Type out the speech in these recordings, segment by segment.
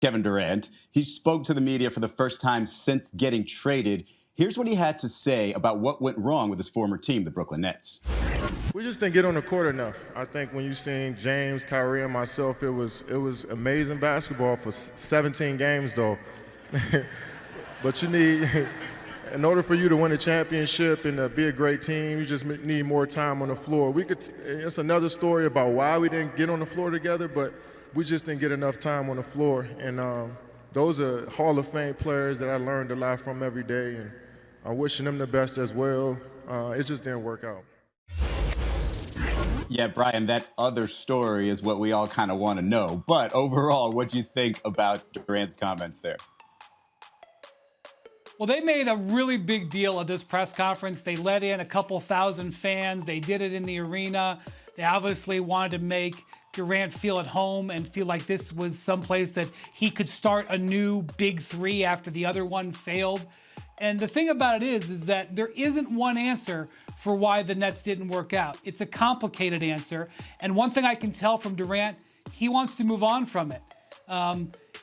Kevin Durant. He spoke to the media for the first time since getting traded. Here's what he had to say about what went wrong with his former team, the Brooklyn Nets. We just didn't get on the court enough. I think when you seen James, Kyrie, and myself, it was amazing basketball for 17 games, though. But you need, in order for you to win a championship and be a great team, you just need more time on the floor. It's another story about why we didn't get on the floor together, but we just didn't get enough time on the floor. And those are Hall of Fame players that I learned a lot from every day, and I'm wishing them the best as well. It just didn't work out. Yeah, Brian, that other story is what we all kind of want to know. But overall, what do you think about Durant's comments there? Well, they made a really big deal of this press conference. They let in a couple thousand fans. They did it in the arena. They obviously wanted to make Durant feel at home and feel like this was someplace that he could start a new big three after the other one failed. And the thing about it is that there isn't one answer for why the Nets didn't work out. It's a complicated answer. And one thing I can tell from Durant, he wants to move on from it.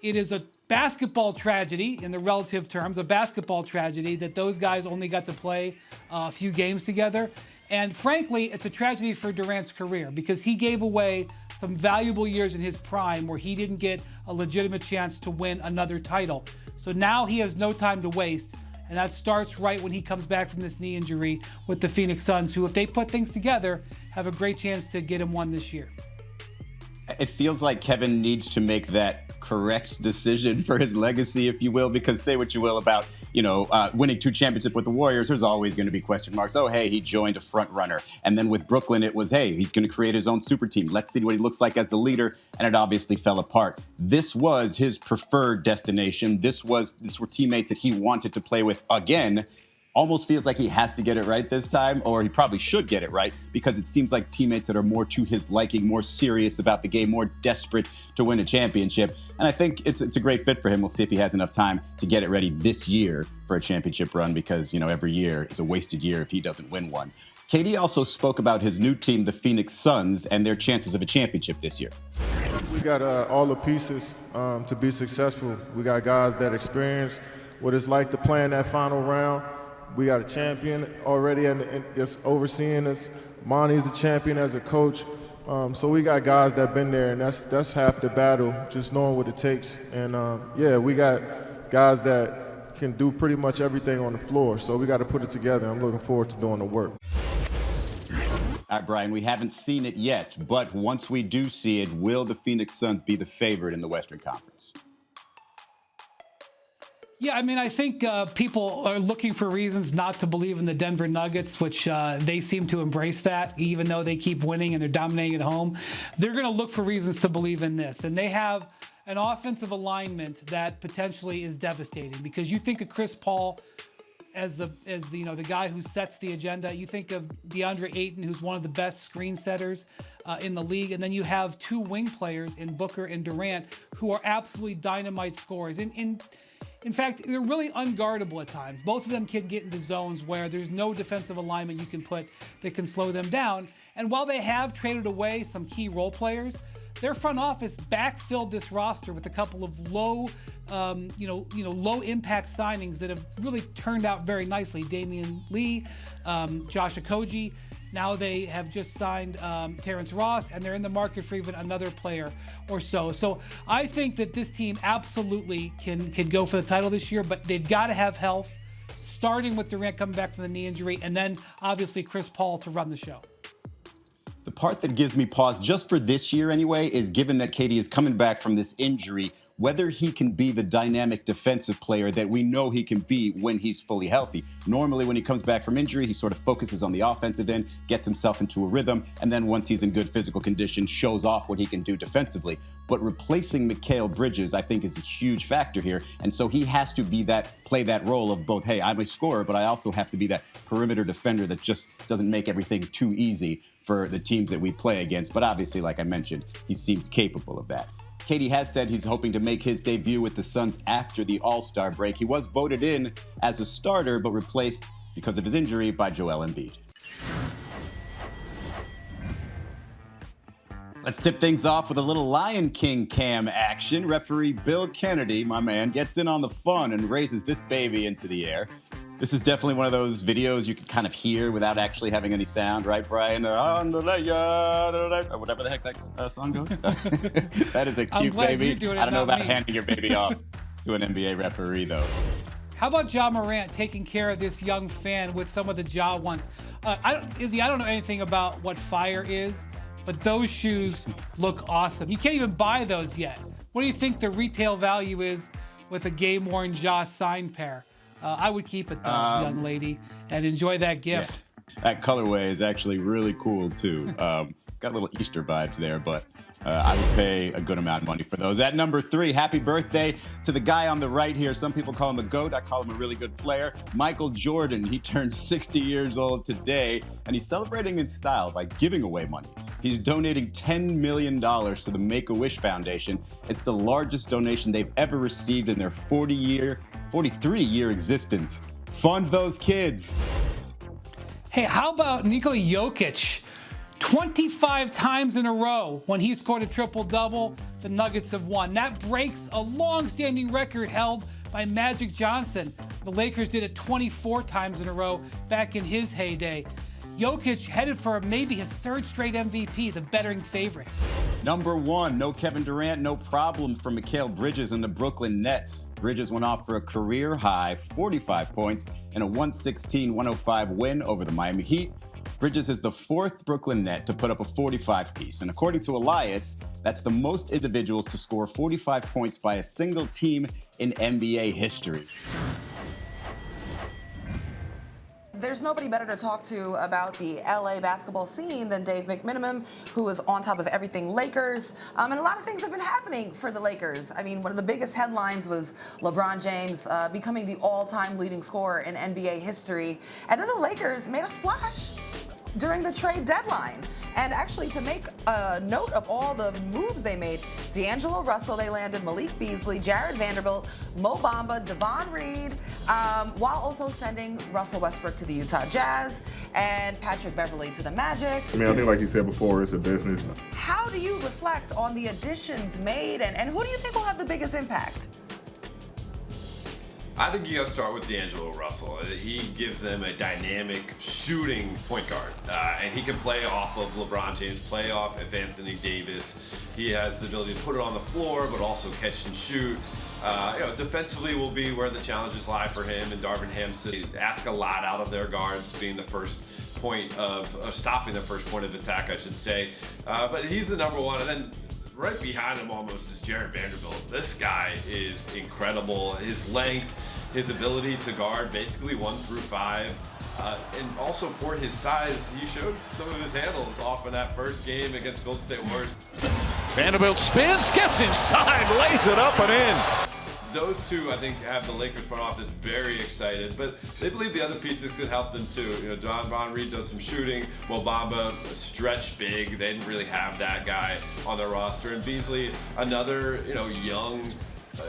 It is a basketball tragedy in the relative terms, a basketball tragedy that those guys only got to play a few games together. And frankly, it's a tragedy for Durant's career because he gave away some valuable years in his prime where he didn't get a legitimate chance to win another title. So now he has no time to waste. And that starts right when he comes back from this knee injury with the Phoenix Suns, who, if they put things together, have a great chance to get him one this year. It feels like Kevin needs to make that correct decision for his legacy, if you will, because say what you will about, winning 2 championships with the Warriors, there's always going to be question marks. Oh, hey, he joined a front runner. And then with Brooklyn, it was, hey, he's going to create his own super team. Let's see what he looks like as the leader. And it obviously fell apart. This was his preferred destination. These were teammates that he wanted to play with again. Almost feels like he has to get it right this time, or he probably should get it right, because it seems like teammates that are more to his liking, more serious about the game, more desperate to win a championship. And I think it's a great fit for him. We'll see if he has enough time to get it ready this year for a championship run, because, every year is a wasted year if he doesn't win one. KD also spoke about his new team, the Phoenix Suns, and their chances of a championship this year. We got all the pieces to be successful. We got guys that experience what it's like to play in that final round. We got a champion already that's overseeing us. Monty's a champion as a coach. So we got guys that been there, and that's half the battle, just knowing what it takes. And, we got guys that can do pretty much everything on the floor. So we got to put it together. I'm looking forward to doing the work. All right, Brian, we haven't seen it yet, but once we do see it, will the Phoenix Suns be the favorite in the Western Conference? Yeah, I think people are looking for reasons not to believe in the Denver Nuggets, which they seem to embrace that, even though they keep winning and they're dominating at home. They're going to look for reasons to believe in this. And they have an offensive alignment that potentially is devastating, because you think of Chris Paul as the guy who sets the agenda. You think of DeAndre Ayton, who's one of the best screen setters in the league. And then you have 2 wing players in Booker and Durant who are absolutely dynamite scorers. In fact, they're really unguardable at times. Both of them can get into zones where there's no defensive alignment you can put that can slow them down. And while they have traded away some key role players, their front office backfilled this roster with a couple of low impact signings that have really turned out very nicely. Damian Lee, Josh Okogie. Now they have just signed Terrence Ross, and they're in the market for even another player or so. So I think that this team absolutely can go for the title this year, but they've got to have health, starting with Durant coming back from the knee injury, and then obviously Chris Paul to run the show. The part that gives me pause, just for this year anyway, is given that KD is coming back from this injury, whether he can be the dynamic defensive player that we know he can be when he's fully healthy. Normally, when he comes back from injury, he sort of focuses on the offensive end, gets himself into a rhythm, and then once he's in good physical condition, shows off what he can do defensively. But replacing Mikal Bridges, I think, is a huge factor here. And so he has to play that role of both, hey, I'm a scorer, but I also have to be that perimeter defender that just doesn't make everything too easy for the teams that we play against. But obviously, like I mentioned, he seems capable of that. KD has said he's hoping to make his debut with the Suns after the All-Star break. He was voted in as a starter, but replaced, because of his injury, by Joel Embiid. Let's tip things off with a little Lion King cam action. Referee Bill Kennedy, my man, gets in on the fun and raises this baby into the air. This is definitely one of those videos you can kind of hear without actually having any sound, right, Brian? On the or whatever the heck that song goes. That is a cute baby. I don't know about handing your baby off to an NBA referee, though. How about Ja Morant taking care of this young fan with some of the Ja ones? Izzy, I don't know anything about what fire is, but those shoes look awesome. You can't even buy those yet. What do you think the retail value is with a game-worn Ja signed pair? I would keep it, though, young lady, and enjoy that gift. Yeah. That colorway is actually really cool, too. Got a little Easter vibes there, but I would pay a good amount of money for those. At number 3, happy birthday to the guy on the right here. Some people call him a GOAT. I call him a really good player. Michael Jordan. He turned 60 years old today, and he's celebrating in style by giving away money. He's donating $10 million to the Make-A-Wish Foundation. It's the largest donation they've ever received in their 43-year existence. Fund those kids. Hey, how about Nikola Jokic? 25 times in a row when he scored a triple-double, the Nuggets have won. That breaks a long-standing record held by Magic Johnson. The Lakers did it 24 times in a row back in his heyday. Jokic headed for maybe his 3rd straight MVP, the betting favorite. Number 1, no Kevin Durant, no problem for Mikal Bridges and the Brooklyn Nets. Bridges went off for a career-high 45 points in a 116-105 win over the Miami Heat. Bridges is the 4th Brooklyn Net to put up a 45-piece. And according to Elias, that's the most individuals to score 45 points by a single team in NBA history. There's nobody better to talk to about the LA basketball scene than Dave McMenamin, who is on top of everything Lakers. And a lot of things have been happening for the Lakers. I mean, one of the biggest headlines was LeBron James becoming the all-time leading scorer in NBA history. And then the Lakers made a splash during the trade deadline. And actually, to make a note of all the moves they made, D'Angelo Russell, they landed Malik Beasley, Jared Vanderbilt, Mo Bamba, Devon Reed, while also sending Russell Westbrook to the Utah Jazz and Patrick Beverley to the Magic. I mean, I think like you said before, it's a business. How do you reflect on the additions made, and who do you think will have the biggest impact? I think you got to start with D'Angelo Russell. He gives them a dynamic shooting point guard, and he can play off of LeBron James, play off of Anthony Davis. He has the ability to put it on the floor, but also catch and shoot. Defensively will be where the challenges lie for him and Darvin Ham. Ask a lot out of their guards, being the first point of stopping the first point of attack, I should say. But he's the number 1, and then right behind him almost is Jared Vanderbilt. This guy is incredible. His length, his ability to guard basically 1 through 5. And also for his size, he showed some of his handles off in that first game against Golden State Warriors. Vanderbilt spins, gets inside, lays it up and in. Those two, I think, have the Lakers front office very excited, but they believe the other pieces could help them too. Devon Reed does some shooting. Mo Bamba, stretch big. They didn't really have that guy on their roster. And Beasley, another, young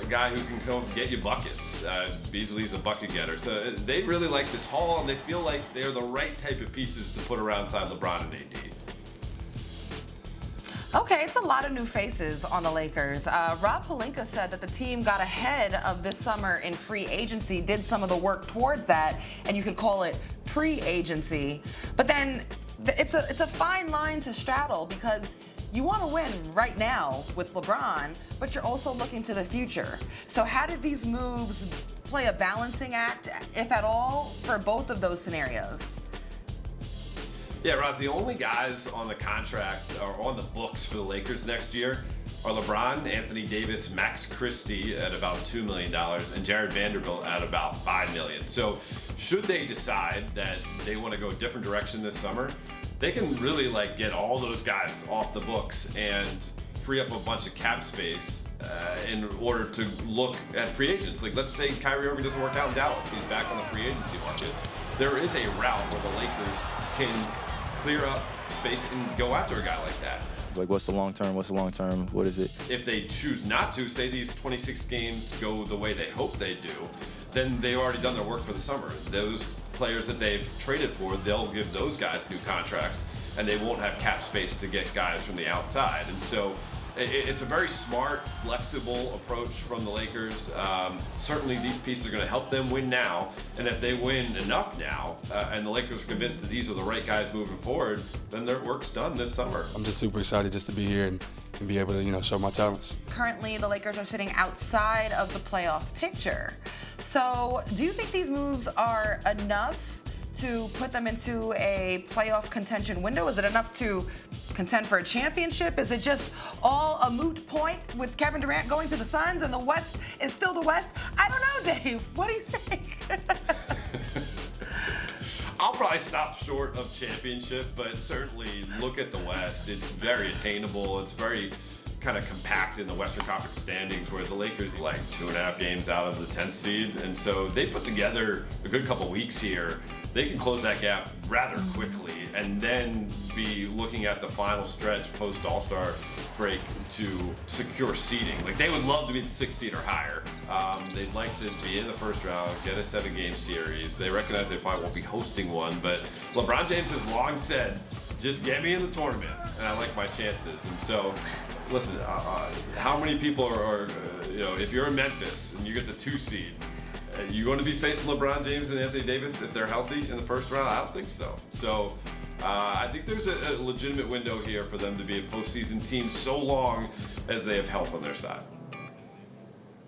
guy who can come get you buckets. Beasley's a bucket getter. So they really like this haul, and they feel like they're the right type of pieces to put around side LeBron and AD. Okay, it's a lot of new faces on the Lakers. Rob Pelinka said that the team got ahead of this summer in free agency, did some of the work towards that, and you could call it pre-agency. But then it's a fine line to straddle because you want to win right now with LeBron, but you're also looking to the future. So how did these moves play a balancing act, if at all, for both of those scenarios? Yeah, Roz, the only guys on the contract or on the books for the Lakers next year are LeBron, Anthony Davis, Max Christie at about $2 million, and Jared Vanderbilt at about $5 million. So should they decide that they want to go a different direction this summer, they can really get all those guys off the books and free up a bunch of cap space in order to look at free agents. Let's say Kyrie Irving doesn't work out in Dallas. He's back on the free agency market. There is a route where the Lakers can clear up space and go after a guy like that. What's the long term? What is it? If they choose not to, say these 26 games go the way they hope they do, then they've already done their work for the summer. Those players that they've traded for, they'll give those guys new contracts. and they won't have cap space to get guys from the outside. And so it's a very smart, flexible approach from the Lakers. Certainly these pieces are going to help them win now. And if they win enough now, and the Lakers are convinced that these are the right guys moving forward, then their work's done this summer. I'm just super excited just to be here and be able to, show my talents. Currently, the Lakers are sitting outside of the playoff picture. So do you think these moves are enough to put them into a playoff contention window? Is it enough to contend for a championship? Is it just all a moot point with Kevin Durant going to the Suns and the West is still the West? I don't know, Dave. What do you think? I'll probably stop short of championship, but certainly look at the West. It's very attainable. It's very kind of compact in the Western Conference standings, where the Lakers are like 2.5 games out of the 10th seed. And so they put together a good couple weeks here. They can close that gap rather quickly and then be looking at the final stretch post All-Star break to secure seeding. Like, they would love to be the 6th seed or higher. They'd like to be in the first round, get a 7-game series. They recognize they probably won't be hosting one, but LeBron James has long said, just get me in the tournament, and I like my chances. And so, listen, how many people are if you're in Memphis and you get the 2 seed, you going to be facing LeBron James and Anthony Davis if they're healthy in the first round? I don't think so. So I think there's a legitimate window here for them to be a postseason team so long as they have health on their side.